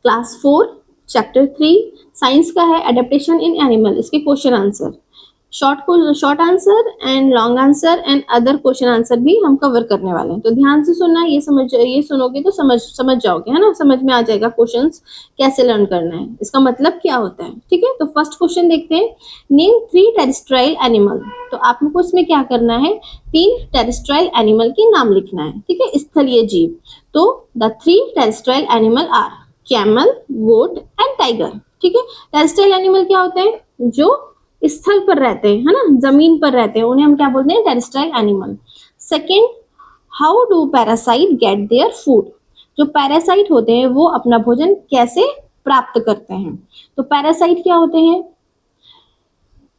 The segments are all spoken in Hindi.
क्लास 4 चैप्टर 3 साइंस का है एडेप्टेशन इन एनिमल। इसके question answer, short answer and long answer and other question answer भी हम कवर करने वाले हैं। तो ध्यान से सुनना, ये सुनोगे तो समझ जाओगे, है ना, समझ में आ जाएगा क्वेश्चंस कैसे लर्न करना है, इसका मतलब क्या होता है। ठीक है, तो फर्स्ट क्वेश्चन देखते हैं, नेम 3 टेरेस्ट्रियल एनिमल। तो आपको इसमें क्या करना है, 3 टेरेस्ट्रियल एनिमल के नाम लिखना है। ठीक है, स्थलीय जीव। तो the 3 terrestrial animal are camel, goat and tiger. ठीक है, टेरेस्ट्रियल एनिमल क्या होते हैं, जो स्थल पर रहते हैं, है ना, जमीन पर रहते हैं, उन्हें हम क्या बोलते हैं, terrestrial animal. Second, how do parasite get their food. जो पैरासाइट होते हैं वो अपना भोजन कैसे प्राप्त करते हैं। तो पैरासाइट क्या होते हैं,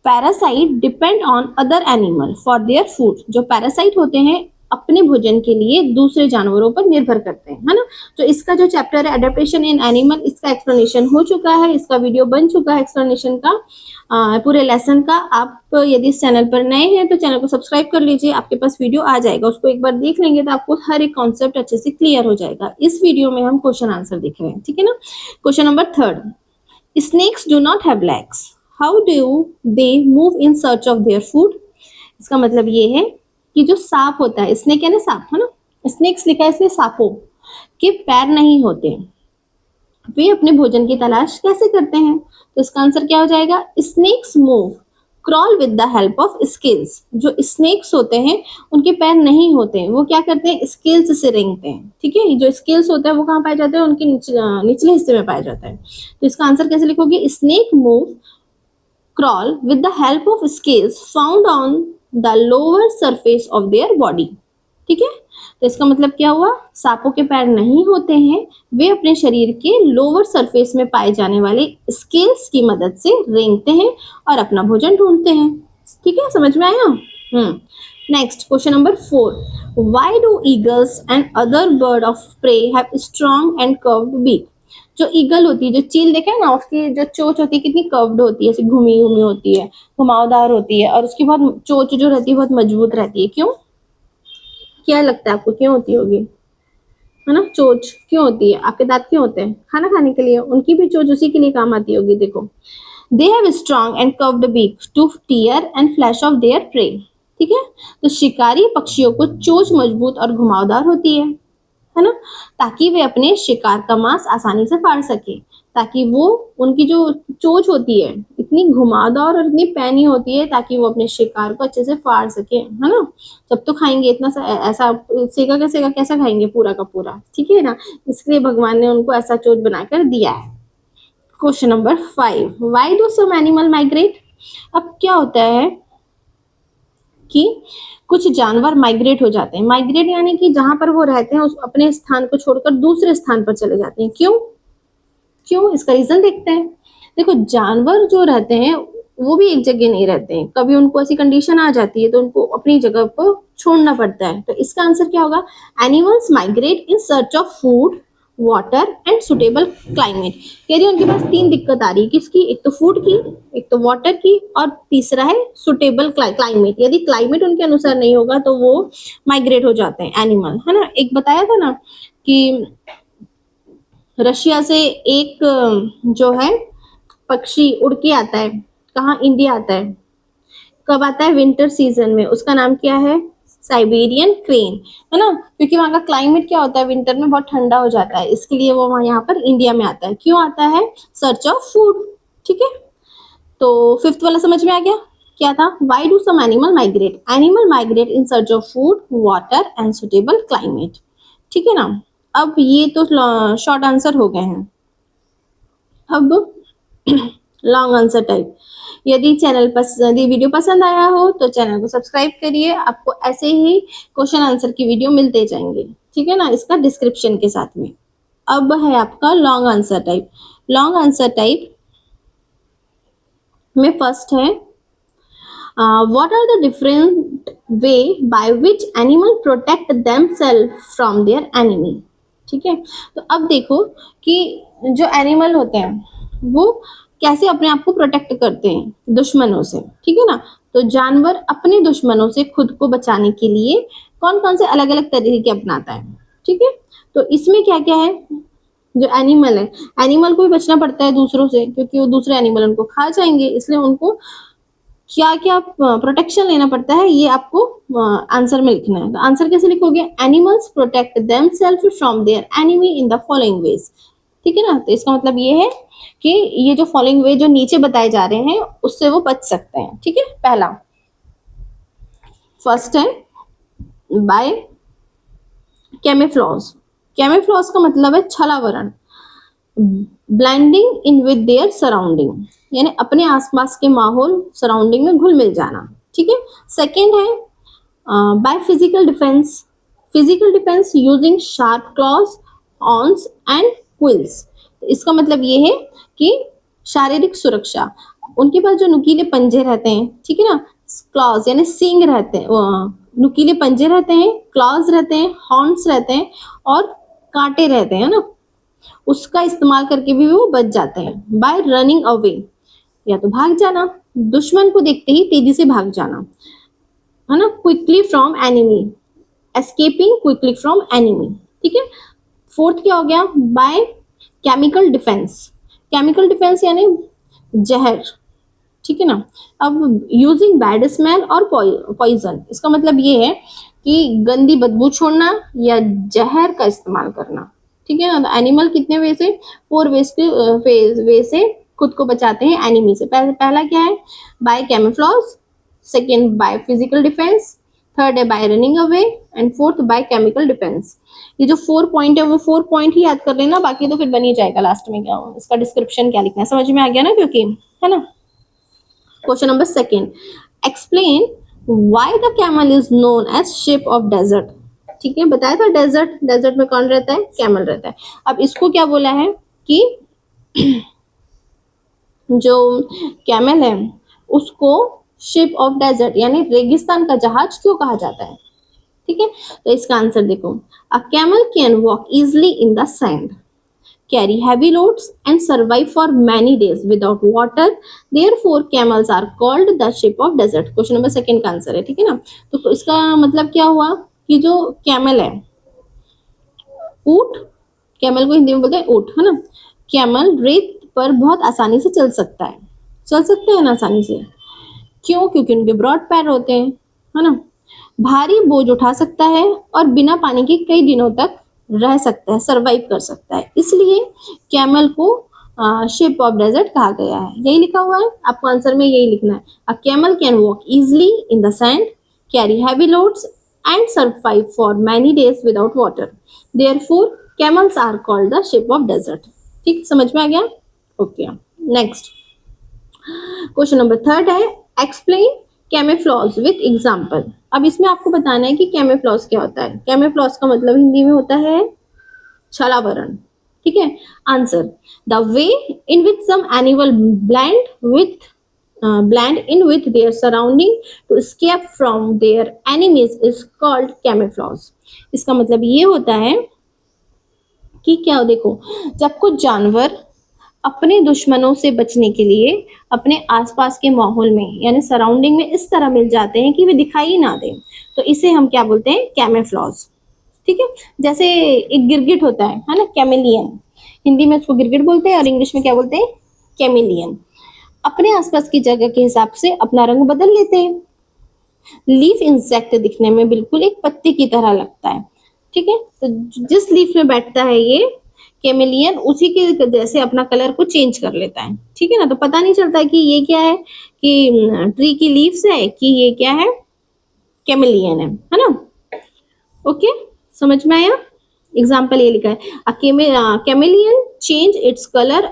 parasite depend on other animal for their food. जो पैरासाइट होते हैं अपने भोजन के लिए दूसरे जानवरों पर निर्भर करते हैं, है ना। तो इसका जो चैप्टर है एडेप्टेशन इन एनिमल, इसका एक्सप्लेनेशन हो चुका है, इसका वीडियो बन चुका है एक्सप्लेनेशन का, पूरे लेसन का। आप यदि इस चैनल पर नए हैं तो चैनल को सब्सक्राइब कर लीजिए, आपके पास वीडियो आ जाएगा, उसको एक बार देख लेंगे तो आपको हर एक कॉन्सेप्ट अच्छे से क्लियर हो जाएगा। इस वीडियो में हम क्वेश्चन आंसर देख रहे हैं, ठीक है ना। Question number 3, snakes do not have legs, how do they move in search of their food. इसका मतलब ये है कि जो सांप होता है, स्नेक है ना, सांप, है ना, स्नेक्स लिखा है इसलिए सांपों के पैर नहीं होते, वे अपने भोजन की तलाश कैसे करते हैं। तो इसका आंसर क्या हो जाएगा, snakes move crawl with the help of scales. जो स्नेक्स होते हैं उनके पैर नहीं होते हैं, वो क्या करते हैं, स्केल्स से रेंगते हैं। ठीक है, जो स्केल्स होता है वो कहाँ पाए जाते हैं, उनके निचले हिस्से में पाया जाता है। तो इसका आंसर कैसे लिखोगे, snake move crawl with the help of scales found on the lower surface of their body। ठीक है, तो इसका मतलब क्या हुआ, सांपों के पैर नहीं होते हैं, वे अपने शरीर के लोअर सरफेस में पाए जाने वाले स्केल्स की मदद से रेंगते हैं और अपना भोजन ढूंढते हैं। ठीक है, समझ में आया। Next question number 4, why do eagles and other bird of prey have strong and curved beak. जो ईगल होती है, जो चील देखा है ना, उसकी जो चोंच होती है कितनी कर्व्ड होती है, ऐसी घुमी घुमी होती है, घुमावदार होती है, और उसकी बहुत चोंच जो रहती है बहुत मजबूत रहती है। क्यों, क्या लगता है आपको, क्यों होती होगी, है ना, चोंच क्यों होती है, आपके दांत क्यों होते हैं, खाना खाने के लिए, उनकी भी चोंच उसी के लिए काम आती होगी। देखो, they have strong and curved beak to tear and flesh of their prey. ठीक है, तो शिकारी पक्षियों को चोंच मजबूत और घुमावदार होती है ना, ताकि वे अपने शिकार का मांस आसानी से फाड़ सके, ताकि वो, उनकी जो चोंच होती है इतनी घुमावदार और इतनी पैनी होती है ताकि वो अपने शिकार को अच्छे से फाड़ सके, है ना। जब तो खाएंगे इतना ऐसा सेका कैसा खाएंगे पूरा का पूरा, ठीक है ना, इसलिए भगवान ने उनको ऐसा चोंच बनाकर दिया है। Question number 5, why do some animal migrate. अब क्या होता है कि कुछ जानवर माइग्रेट हो जाते हैं, माइग्रेट यानी कि जहां पर वो रहते हैं उस अपने स्थान को छोड़कर दूसरे स्थान पर चले जाते हैं। क्यों क्यों, इसका रीजन देखते हैं। देखो, जानवर जो रहते हैं वो भी एक जगह नहीं रहते हैं, कभी उनको ऐसी कंडीशन आ जाती है तो उनको अपनी जगह पर छोड़ना पड़ता है। तो इसका आंसर क्या होगा, animals migrate in search of food, water and suitable climate. यदि उनके पास 3 दिक्कत आ रही है, किसकी, एक तो फूड की, एक तो वाटर की, और तीसरा है सुटेबल क्लाइमेट। यदि क्लाइमेट उनके अनुसार नहीं होगा तो वो माइग्रेट हो जाते हैं एनिमल, है ना। एक बताया था ना कि रशिया से एक जो है पक्षी उड़ के आता है, कहाँ, इंडिया आता है, कब आता है, विंटर सीजन में, उसका नाम क्या है, साइबेरियन क्रेन, है ना, क्योंकि वहां का क्लाइमेट क्या होता है, विंटर में बहुत ठंडा हो जाता है, इसके लिए वो वहां यहाँ पर इंडिया में आता है। क्यों आता है, सर्च ऑफ फूड। ठीक है, तो 5th वाला समझ में आ गया, क्या था, why do some animal migrate, animal migrate in search of food, water and suitable climate. ठीक है ना। अब ये तो शॉर्ट आंसर हो गए हैं, अब लॉन्ग आंसर टाइप। यदि यदि वीडियो पसंद आया हो तो चैनल को सब्सक्राइब करिए, आपको ऐसे ही क्वेश्चन आंसर की वीडियो मिलते जाएंगे, ठीक है ना, इसका डिस्क्रिप्शन के साथ में। अब है आपका long answer type. Long answer type में फर्स्ट है, what are the different way by which animal protect themselves from their enemy. ठीक है, तो अब देखो कि जो एनिमल होते हैं वो कैसे अपने आप को प्रोटेक्ट करते हैं दुश्मनों से। ठीक है ना, तो जानवर अपने दुश्मनों से खुद को बचाने के लिए कौन कौन से अलग अलग तरीके अपनाता है। ठीक है, तो इसमें क्या क्या है, जो एनिमल है, एनिमल को भी बचना पड़ता है दूसरों से, क्योंकि वो दूसरे एनिमल उनको खा जाएंगे, इसलिए उनको क्या क्या प्रोटेक्शन लेना पड़ता है, ये आपको आंसर में लिखना है। तो आंसर कैसे लिखोगे? Animals protect themselves from their enemy in the following ways. ठीक है ना, तो इसका मतलब ये है कि ये जो फॉलोइंग वे जो नीचे बताए जा रहे हैं उससे वो बच सकते हैं। ठीक है, पहला फर्स्ट है बाय कैमेफ्लॉज। कैमेफ्लॉज का मतलब है छलावरण, blending in with their surrounding, यानी अपने आसपास के माहौल सराउंडिंग में घुल मिल जाना। ठीक है। सेकेंड है bye physical defence. Physical defence using sharp clause, horns and quills. इसका मतलब ये है कि शारीरिक सुरक्षा, उनके पास जो नुकीले पंजे रहते हैं, ठीक है ना, क्लॉज यानी सींग रहते हैं, नुकीले पंजे रहते हैं, क्लॉज रहते हैं, हॉर्न्स रहते हैं और कांटे रहते हैं ना, उसका इस्तेमाल करके भी वो बच जाते हैं। बाय रनिंग अवे, या तो भाग जाना, दुश्मन को देखते ही तेजी से भाग जाना, है ना। Quickly from enemy, escaping quickly from enemy. ठीक है। फोर्थ क्या हो गया? Bye chemical defence. Chemical defence यानी जहर। ठीक है ना। अब यूजिंग बैड स्मेल और पॉइजन, इसका मतलब ये है कि गंदी बदबू छोड़ना या जहर का इस्तेमाल करना। ठीक है ना। एनिमल कितने वे से? 4 वे से खुद को बचाते हैं एनिमी से। पहला क्या है? By camouflage, second by physical defence, third है by running away and fourth by chemical defence. ये जो 4 पॉइंट है वो 4 पॉइंट ही याद कर लेना, बाकी तो फिर बन ही जाएगा लास्ट में क्या इसका डिस्क्रिप्शन क्या लिखना है, समझ में आ गया ना, क्योंकि है ना। Question number second, explain why the camel is known as ship of desert. ठीक है, बताया था डेजर्ट, डेजर्ट में कौन रहता है? कैमल रहता है। अब इसको क्या बोला है कि जो कैमल है उसको शिप ऑफ डेजर्ट यानी रेगिस्तान का जहाज क्यों कहा जाता है? ठीक है, तो इसका आंसर देखो, अ camel can walk easily in the sand, carry heavy loads and survive for many days without water, therefore camels are called the ship of desert। Question number second का आंसर है। ठीक है ना, तो इसका मतलब क्या हुआ कि जो कैमल है, ऊंट, कैमल को हिंदी में बोलते हैं ऊंट, है ना। कैमल रेत पर बहुत आसानी से चल सकता है, चल सकते हैं ना आसानी से, क्यों? क्योंकि उनके ब्रॉड पैर होते हैं, है ना। भारी बोझ उठा सकता है और बिना पानी के कई दिनों तक रह सकता है, सरवाइव कर सकता है, इसलिए कैमल को शिप ऑफ डेजर्ट कहा गया है। यही लिखा हुआ है, आपको आंसर में यही लिखना है। A camel can walk easily in the sand, carry heavy loads and survive for many days without water, therefore camels are called the ship of desert. ठीक, समझ में आ गया? Okay, next question number third है, एक्सप्लेन कैमोफ्लेज विथ एग्जाम्पल। अब इसमें आपको बताना है कि कैमोफ्लेज क्या होता है। कैमोफ्लेज का मतलब हिंदी में होता है छलावरण। ठीक है, answer, the way in which some animal blend in with their surrounding to escape from their enemies is called camouflage। इसका मतलब ये होता है कि क्या, देखो, जब कुछ जानवर अपने दुश्मनों से बचने के लिए अपने आसपास के माहौल में यानी सराउंडिंग में इस तरह मिल जाते हैं कि वे दिखाई ना दें, तो इसे हम क्या बोलते हैं? कैमोफ्लेज। ठीक है, जैसे एक गिरगिट होता है ना, कैमेलियन, हिंदी में उसको गिरगिट बोलते हैं और इंग्लिश में क्या बोलते हैं? कैमेलियन। अपने आसपास की जगह के हिसाब से अपना रंग बदल लेते हैं। लीफ इंसेक्ट दिखने में बिल्कुल एक पत्ते की तरह लगता है। ठीक है, तो जिस लीफ में बैठता है ये कैमेलियन, उसी के जैसे अपना कलर को चेंज कर लेता है। ठीक है ना, तो पता नहीं चलता कि ये क्या है, कि ट्री की लीव्स है कि ये क्या है, कैमेलियन है ना। ओके, समझ में आया? एग्जाम्पल ये लिखा है, chameleon change its colour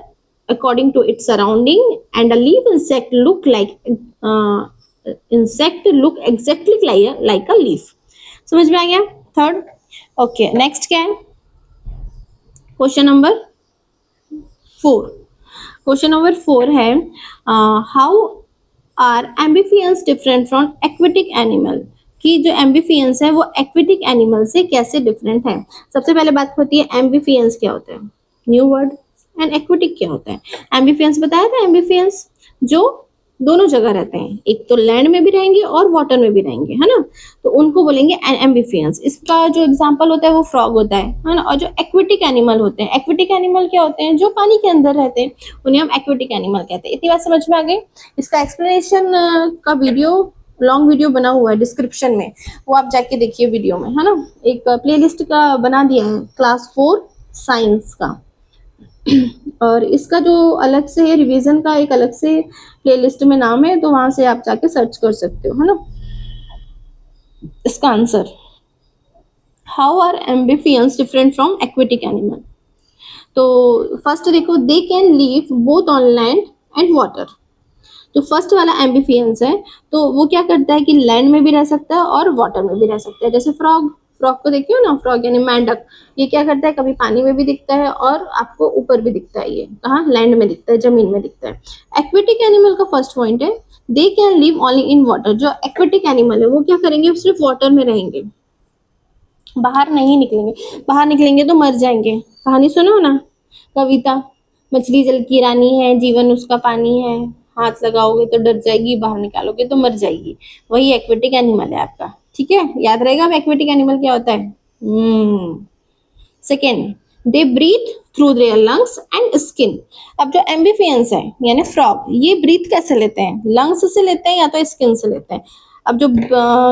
according to its surrounding and a leaf insect look exactly like a leaf. समझ में आ गया? थर्ड। ओके, नेक्स्ट क्या है? Question number 4। क्वेश्चन नंबर 4 है, how are amphibians different from aquatic animal. कि जो एम्बिफियंस है वो एक्वेटिक एनिमल से कैसे डिफरेंट है। सबसे पहले बात होती है एम्बिफियंस क्या होता है, न्यू वर्ड, एंड एक्वेटिक क्या होता है। एम्बिफियंस बताया था, एम्बिफियंस जो दोनों जगह रहते हैं, एक तो लैंड में भी रहेंगे और वाटर में भी रहेंगे, है ना, तो उनको बोलेंगे एम्फिबियंस। इसका जो एग्जांपल होता है वो फ्रॉग होता है ना। और जो एक्वेटिक एनिमल होते हैं, एक्वेटिक एनिमल क्या होते हैं, जो पानी के अंदर रहते हैं, उन्हें हम एक्वेटिक एनिमल कहते हैं। इतनी बात समझ में आ गई। इसका एक्सप्लेनेशन का वीडियो, लॉन्ग वीडियो बना हुआ है डिस्क्रिप्शन में, वो आप जाके देखिए वीडियो में, है ना। एक प्लेलिस्ट का बना दिया है क्लास 4 साइंस का। और इसका जो अलग से रिवीजन का एक अलग से प्लेलिस्ट में नाम है, तो वहां से आप जाके सर्च कर सकते हो, है ना। इसका answer, how are amphibians different from aquatic animal. तो फर्स्ट देखो, they can live both on land and water. तो फर्स्ट वाला एम्फिबियंस है, तो वो क्या करता है कि लैंड में भी रह सकता है और वाटर में भी रह सकता है। जैसे फ्रॉग, फ्रॉग को देखियो ना, फ्रॉग यानी मेंढक, ये क्या करता है, कभी पानी में भी दिखता है और आपको ऊपर भी दिखता है। ये कहाँ, लैंड में दिखता है, जमीन में दिखता है। एक्वेटिक एनिमल का फर्स्ट पॉइंट है, दे can live only in water. जो एक्वेटिक एनिमल है वो क्या करेंगे, सिर्फ वाटर में रहेंगे, बाहर नहीं निकलेंगे। बाहर निकलेंगे तो मर जाएंगे। कहानी सुनो ना, कविता, मछली जल की रानी है, जीवन उसका पानी है, हाथ लगाओगे तो डर जाएगी, बाहर निकालोगे तो मर जाएगी। वही एक्वेटिक एनिमल है आपका, ठीक है, याद रहेगा अब एक्वेटिक एनिमल क्या होता है। Second, they breathe through their lungs and skin. अब जो एम्फिबियंस है यानी फ्रॉग, ये ब्रीथ कैसे लेते हैं, लंग्स से लेते हैं या तो स्किन से लेते हैं। अब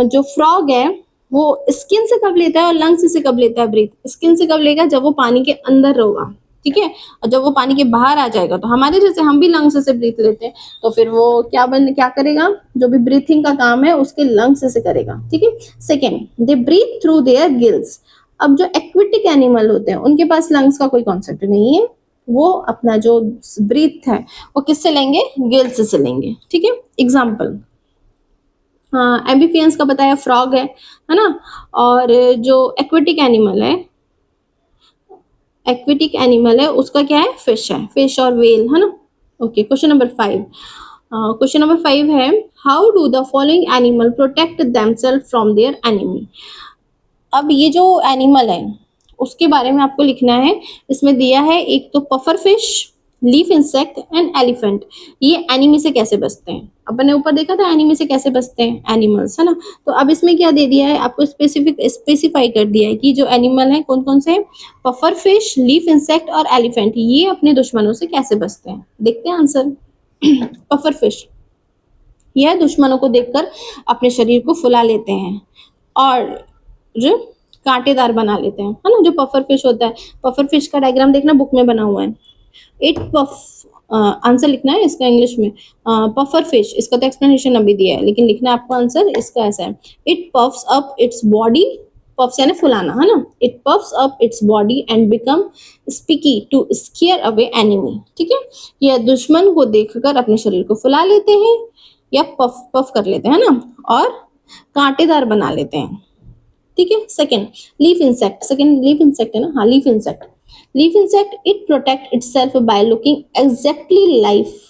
जो फ्रॉग है वो स्किन से कब लेता है और लंग्स से कब लेता है ब्रीथ। स्किन से कब लेगा, जब वो पानी के अंदर होगा, ठीक है। और जब वो पानी के बाहर आ जाएगा, तो हमारे जैसे हम भी लंग्स से ब्रीथ लेते हैं, तो फिर वो क्या करेगा, जो भी ब्रीथिंग का काम है उसके लंग्स से करेगा, ठीक है। Second, they breathe through their gills. अब जो एक्वेटिक एनिमल होते हैं उनके पास लंग्स का कोई कॉन्सेप्ट नहीं है, वो अपना जो ब्रीथ है वो किससे लेंगे, गिल्स से लेंगे, ठीक है। एग्जाम्पल, हाँ, एम्फिबियंस का बताया फ्रॉग है ना। और जो एक्वेटिक एनिमल है उसका क्या है, फिश है, फिश और वेल, है ना। Okay, question number 5। Question number 5 है, how do the following animal protect themselves from their enemy. अब ये जो एनिमल है उसके बारे में आपको लिखना है। इसमें दिया है एक तो puffer fish, leaf insect and elephant, ये एनिमी से कैसे बचते हैं। अपन ने ऊपर देखा था एनिमी से कैसे बचते हैं एनिमल्स, है ना। तो अब इसमें क्या दे दिया है आपको, स्पेसिफाई कर दिया है कि जो एनिमल है कौन कौन से, पफर फिश, लीफ इंसेक्ट और एलिफेंट, ये अपने दुश्मनों से कैसे बचते हैं। देखते हैं आंसर। पफर फिश, यह दुश्मनों को देखकर अपने शरीर को फुला लेते हैं और जो कांटेदार बना लेते हैं, है ना। जो पफर फिश होता है, पफर फिश का डायग्राम देखना, बुक में बना हुआ है। इट पफ, आंसर लिखना है इसका इंग्लिश में, पफर फिश, इसका तो एक्सप्लेनेशन अभी दिया है, लेकिन लिखना आपको आंसर इसका ऐसा है, it puffs up its body, puffs यानी फुलाना, है ना। It puffs up its body and become spiky to scare away enemy, ठीक है। यह दुश्मन को देखकर अपने शरीर को फुला लेते हैं या पफ पफ कर लेते हैं ना, और कांटेदार बना लेते हैं, ठीक है। Second, leaf insect, second leaf insect है ना, हाँ, leaf insect. Leaf insect, it protect itself by looking exactly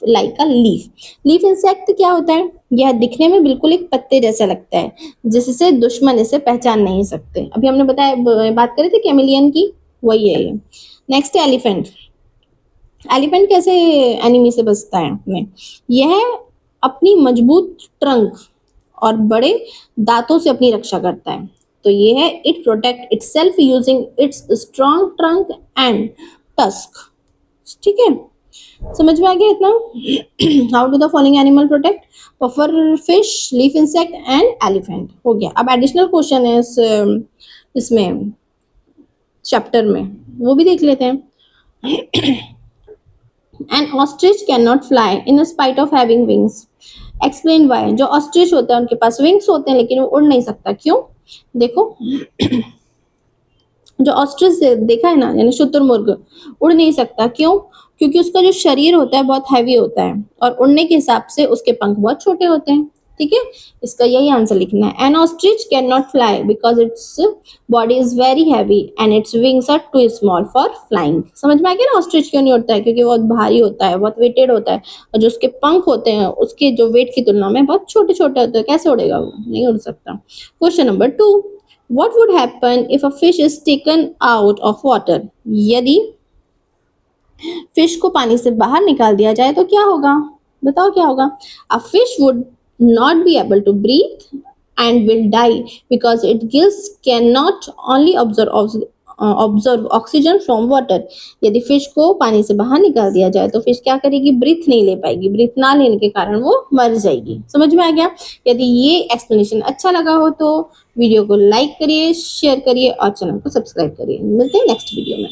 like a leaf. Leaf insect क्या होता है, यह दिखने में बिल्कुल एक पत्ते जैसा लगता है, जिससे दुश्मन इसे पहचान नहीं सकते। अभी हमने बताया, बात करी थी कैमिलियन की, वही है ये। नेक्स्ट है एलिफेंट। एलिफेंट कैसे एनिमी से बचता है अपने, यह अपनी मजबूत ट्रंक और बड़े दांतों से अपनी रक्षा करता है। तो ये है, it protect itself using its strong trunk and tusk, ठीक है। समझ में आ गया इतना। How do the following animal protect, puffer fish, leaf insect and elephant, हो गया। अब एडिशनल क्वेश्चन है इसमें चैप्टर में, वो भी देख लेते हैं। N ostrich can not fly in spite of having wings, explain why. जो ऑस्ट्रिच होता है उनके पास विंग्स होते हैं लेकिन वो उड़ नहीं सकता, क्यों। देखो, जो ऑस्ट्रिच देखा है ना, यानी शुतुरमुर्ग, उड़ नहीं सकता, क्यों, क्योंकि उसका जो शरीर होता है बहुत हैवी होता है और उड़ने के हिसाब से उसके पंख बहुत छोटे होते हैं, ठीक है। इसका यही आंसर लिखना है। An ostrich can not fly because its body is very heavy and its wings are too small for flying. समझ में आ गया ना, ऑस्ट्रिच क्यों नहीं उड़ता है, क्योंकि बहुत भारी होता है, बहुत वेटेड होता है, और जो उसके पंख होते हैं उसके जो वेट की तुलना में बहुत छोटे छोटे होते हैं, कैसे उड़ेगा वो, नहीं उड़ सकता। Question number 2, what would happen if a fish is taken out of water? यदि फिश को पानी से बाहर निकाल दिया जाए तो क्या होगा। बताओ क्या होगा? A fish would not be able to breathe and will die because its gills cannot only observe oxygen from water. यदि फिश को पानी से बाहर निकाल दिया जाए तो फिश क्या करेगी? ब्रीथ नहीं ले पाएगी, ब्रीथ ना लेने के कारण वो मर जाएगी। समझ में आ गया? यदि ये एक्सप्लेनेशन अच्छा लगा हो तो वीडियो को लाइक करिए, शेयर करिए और चैनल को सब्सक्राइब करिए। मिलते हैं नेक्स्ट वीडियो में।